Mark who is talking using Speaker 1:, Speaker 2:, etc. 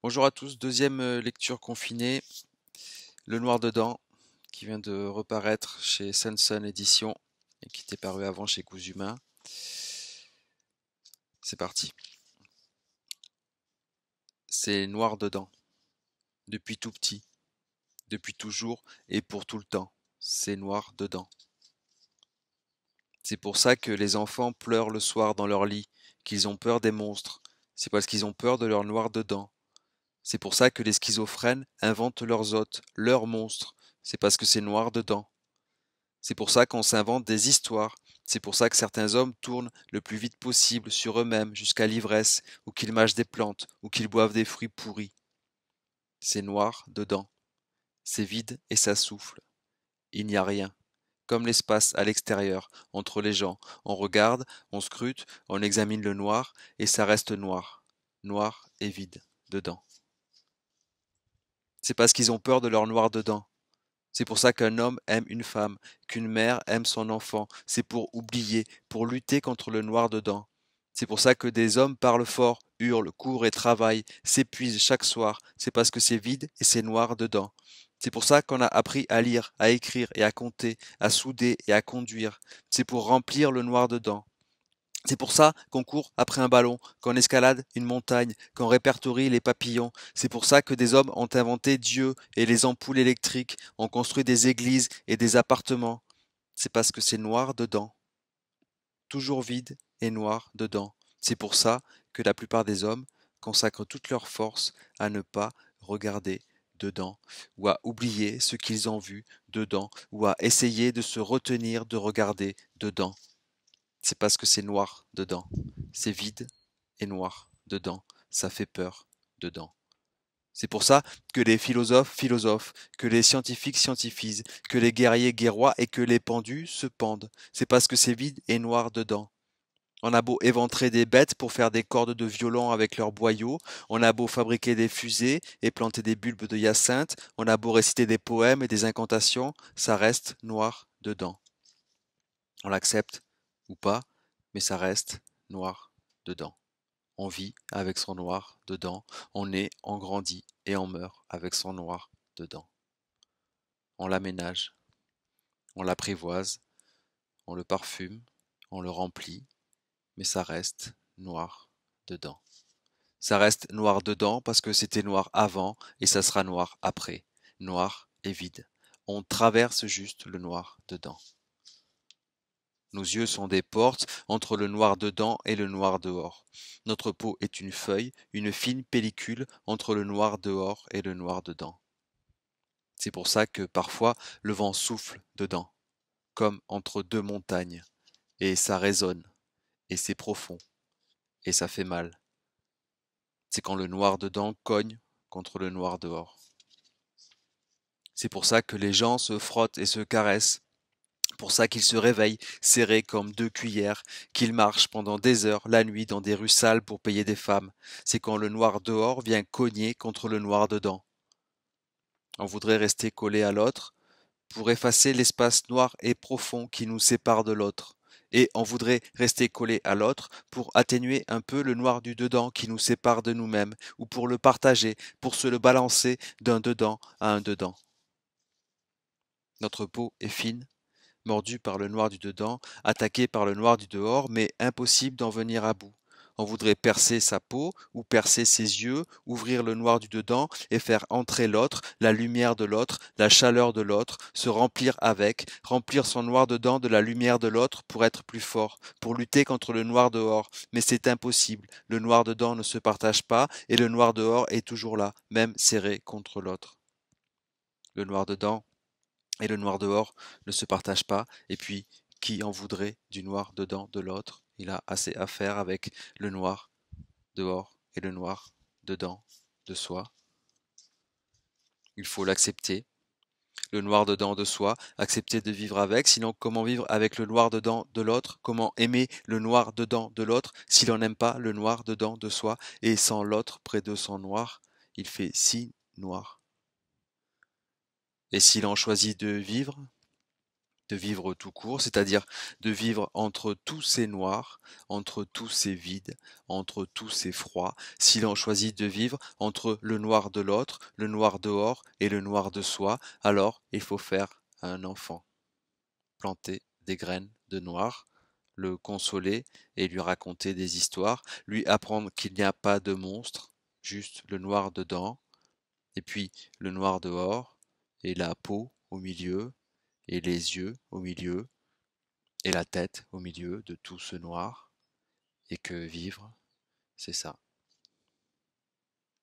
Speaker 1: Bonjour à tous, deuxième lecture confinée, Le Noir dedans, qui vient de reparaître chez Sanson Éditions et qui était paru avant chez Cousumain. C'est parti. C'est noir dedans, depuis tout petit, depuis toujours et pour tout le temps. C'est noir dedans. C'est pour ça que les enfants pleurent le soir dans leur lit, qu'ils ont peur des monstres. C'est parce qu'ils ont peur de leur noir dedans. C'est pour ça que les schizophrènes inventent leurs hôtes, leurs monstres. C'est parce que c'est noir dedans. C'est pour ça qu'on s'invente des histoires. C'est pour ça que certains hommes tournent le plus vite possible sur eux-mêmes jusqu'à l'ivresse, ou qu'ils mâchent des plantes, ou qu'ils boivent des fruits pourris. C'est noir dedans. C'est vide et ça souffle. Il n'y a rien. Comme l'espace à l'extérieur, entre les gens. On regarde, on scrute, on examine le noir, et ça reste noir. Noir et vide dedans. C'est parce qu'ils ont peur de leur noir dedans. C'est pour ça qu'un homme aime une femme, qu'une mère aime son enfant. C'est pour oublier, pour lutter contre le noir dedans. C'est pour ça que des hommes parlent fort, hurlent, courent et travaillent, s'épuisent chaque soir. C'est parce que c'est vide et c'est noir dedans. C'est pour ça qu'on a appris à lire, à écrire et à compter, à souder et à conduire. C'est pour remplir le noir dedans. C'est pour ça qu'on court après un ballon, qu'on escalade une montagne, qu'on répertorie les papillons. C'est pour ça que des hommes ont inventé Dieu et les ampoules électriques, ont construit des églises et des appartements. C'est parce que c'est noir dedans, toujours vide et noir dedans. C'est pour ça que la plupart des hommes consacrent toute leur force à ne pas regarder dedans, ou à oublier ce qu'ils ont vu dedans, ou à essayer de se retenir de regarder dedans. C'est parce que c'est noir dedans. C'est vide et noir dedans. Ça fait peur dedans. C'est pour ça que les philosophes philosophent, que les scientifiques scientifisent, que les guerriers guerroient et que les pendus se pendent. C'est parce que c'est vide et noir dedans. On a beau éventrer des bêtes pour faire des cordes de violon avec leurs boyaux, on a beau fabriquer des fusées et planter des bulbes de hyacinthe, on a beau réciter des poèmes et des incantations, ça reste noir dedans. On l'accepte ou pas, mais ça reste noir dedans. On vit avec son noir dedans, on naît, on grandit et on meurt avec son noir dedans. On l'aménage, on l'apprivoise, on le parfume, on le remplit, mais ça reste noir dedans. Ça reste noir dedans parce que c'était noir avant et ça sera noir après. Noir et vide. On traverse juste le noir dedans. Nos yeux sont des portes entre le noir dedans et le noir dehors. Notre peau est une feuille, une fine pellicule entre le noir dehors et le noir dedans. C'est pour ça que parfois le vent souffle dedans, comme entre deux montagnes, et ça résonne, et c'est profond, et ça fait mal. C'est quand le noir dedans cogne contre le noir dehors. C'est pour ça que les gens se frottent et se caressent, pour ça qu'ils se réveillent serrés comme deux cuillères, qu'ils marchent pendant des heures la nuit dans des rues sales pour payer des femmes. C'est quand le noir dehors vient cogner contre le noir dedans. On voudrait rester collé à l'autre pour effacer l'espace noir et profond qui nous sépare de l'autre. Et on voudrait rester collé à l'autre pour atténuer un peu le noir du dedans qui nous sépare de nous-mêmes, ou pour le partager, pour se le balancer d'un dedans à un dedans. Notre peau est fine, mordu par le noir du dedans, attaqué par le noir du dehors, mais impossible d'en venir à bout. On voudrait percer sa peau, ou percer ses yeux, ouvrir le noir du dedans, et faire entrer l'autre, la lumière de l'autre, la chaleur de l'autre, se remplir avec, remplir son noir dedans de la lumière de l'autre pour être plus fort, pour lutter contre le noir dehors. Mais c'est impossible, le noir dedans ne se partage pas, et le noir dehors est toujours là, même serré contre l'autre. Le noir dedans et le noir dehors ne se partagent pas, et puis qui en voudrait du noir dedans de l'autre? Il a assez à faire avec le noir dehors et le noir dedans de soi. Il faut l'accepter, le noir dedans de soi, accepter de vivre avec, sinon comment vivre avec le noir dedans de l'autre? Comment aimer le noir dedans de l'autre si l'on n'aime pas le noir dedans de soi? Et sans l'autre près de son noir, il fait si noir. Et si l'on choisit de vivre, de vivre tout court, c'est-à-dire de vivre entre tous ces noirs, entre tous ces vides, entre tous ces froids, si l'on choisit de vivre entre le noir de l'autre, le noir dehors et le noir de soi, alors il faut faire un enfant, planter des graines de noir, le consoler et lui raconter des histoires, lui apprendre qu'il n'y a pas de monstre, juste le noir dedans, et puis le noir dehors, et la peau au milieu, et les yeux au milieu, et la tête au milieu de tout ce noir, et que vivre, c'est ça.